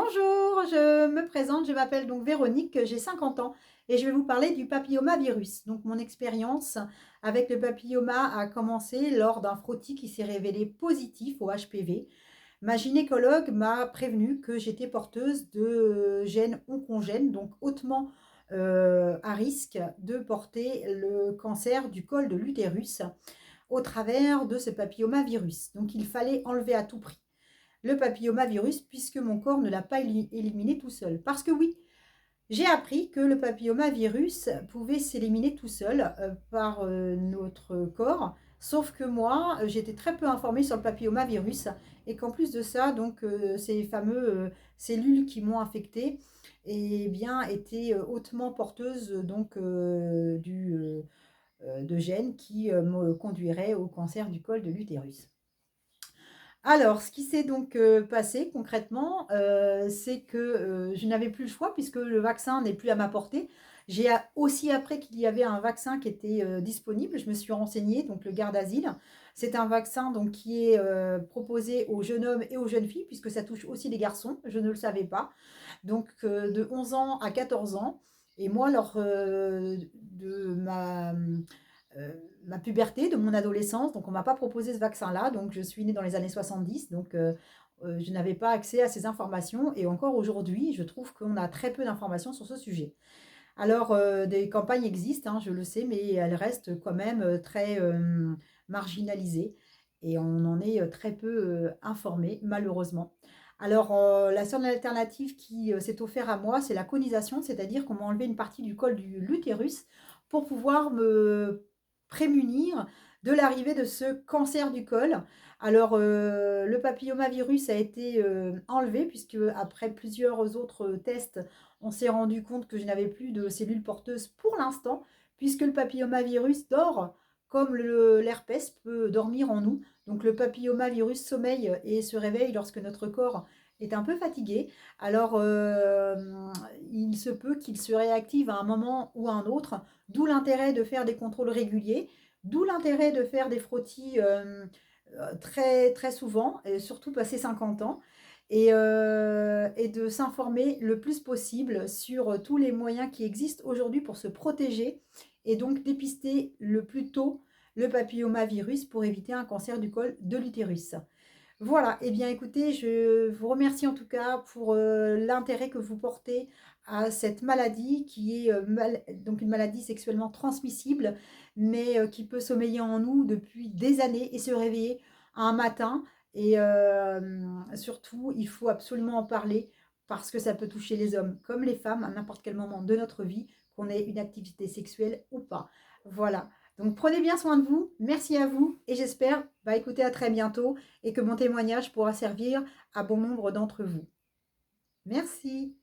Bonjour, je me présente, je m'appelle donc Véronique, j'ai 50 ans et je vais vous parler du papillomavirus. Donc mon expérience avec le papilloma a commencé lors d'un frottis qui s'est révélé positif au HPV. Ma gynécologue m'a prévenu que j'étais porteuse de gènes oncogènes, donc hautement à risque de porter le cancer du col de l'utérus au travers de ce papillomavirus. Donc il fallait enlever à tout prix le papillomavirus puisque mon corps ne l'a pas éliminé tout seul. Parce que oui, j'ai appris que le papillomavirus pouvait s'éliminer tout seul par notre corps, sauf que moi, j'étais très peu informée sur le papillomavirus et qu'en plus de ça, donc ces fameux cellules qui m'ont infectée, eh bien, étaient hautement porteuses donc de gènes qui me conduiraient au cancer du col de l'utérus. Alors, ce qui s'est donc passé concrètement, c'est que je n'avais plus le choix puisque le vaccin n'est plus à ma portée. J'ai aussi appris qu'il y avait un vaccin qui était disponible. Je me suis renseignée, donc le Gardasil. C'est un vaccin donc, qui est proposé aux jeunes hommes et aux jeunes filles, puisque ça touche aussi les garçons. Je ne le savais pas. Donc, de 11 ans à 14 ans. Et moi, lors de ma puberté, de mon adolescence. Donc, on ne m'a pas proposé ce vaccin-là. Donc, je suis née dans les années 70. Donc, je n'avais pas accès à ces informations. Et encore aujourd'hui, je trouve qu'on a très peu d'informations sur ce sujet. Alors, des campagnes existent, hein, je le sais, mais elles restent quand même très marginalisées. Et on en est très peu informé, malheureusement. Alors, la seule alternative qui s'est offerte à moi, c'est la conisation, c'est-à-dire qu'on m'a enlevé une partie du col de l'utérus pour pouvoir me prémunir de l'arrivée de ce cancer du col. Alors, le papillomavirus a été enlevé, puisque après plusieurs autres tests, on s'est rendu compte que je n'avais plus de cellules porteuses pour l'instant, puisque le papillomavirus dort comme l'herpès peut dormir en nous. Donc le papillomavirus sommeille et se réveille lorsque notre corps est un peu fatigué. Alors il se peut qu'il se réactive à un moment ou à un autre, d'où l'intérêt de faire des contrôles réguliers, d'où l'intérêt de faire des frottis très, très souvent, et surtout passé 50 ans et de s'informer le plus possible sur tous les moyens qui existent aujourd'hui pour se protéger et donc dépister le plus tôt le papillomavirus pour éviter un cancer du col de l'utérus. Voilà, eh bien écoutez, je vous remercie en tout cas pour l'intérêt que vous portez à cette maladie qui est donc une maladie sexuellement transmissible, mais qui peut sommeiller en nous depuis des années et se réveiller un matin. Et surtout, il faut absolument en parler parce que ça peut toucher les hommes comme les femmes à n'importe quel moment de notre vie, qu'on ait une activité sexuelle ou pas. Voilà. Donc prenez bien soin de vous, merci à vous et j'espère écouter à très bientôt et que mon témoignage pourra servir à bon nombre d'entre vous. Merci.